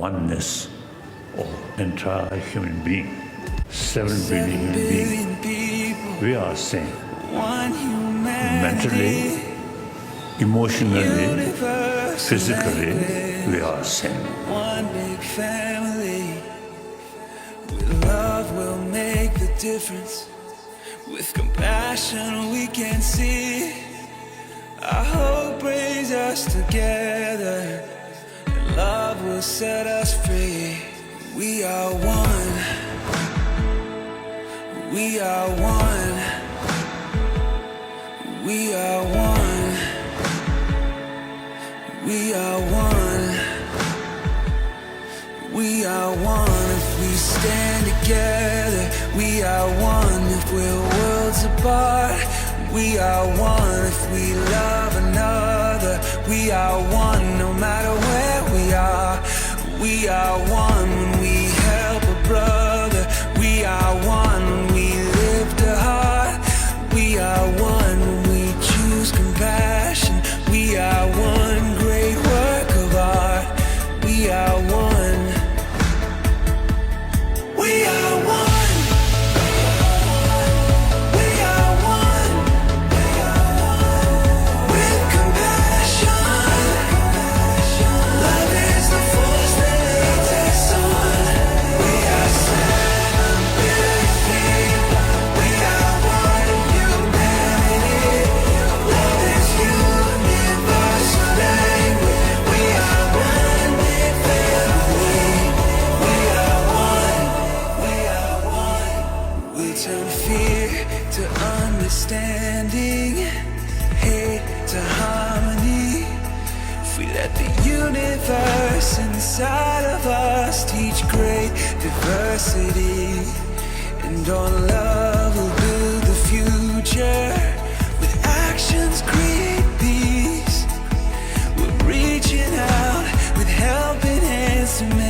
oneness of entire human being. 7 billion human beings. We are same. Mentally, emotionally, physically, we are same. One big family. With love we'll make the difference. With compassion we can see. Our hope brings us together. And love will set us free. We are one. We are one. We are one. We are one. We are one if we stand together. We are one if we're worlds apart. We are one if we love another. We are one no matter where we are. We are one when we help a brother. We are one when we lift a heart. We are one when we choose compassion. We are one great work of art. We are one. We are one. We are one. With compassion. Love is the force that leads us on. We are 7 billion people. We are one humanity. Love is universal language. We are one big family. We are one. We are one. We turn fear to understanding, hate to harmony. If we let the universe inside of us teach great diversity, and on love we'll build the future. With actions create peace. We're reaching out with helping hands to make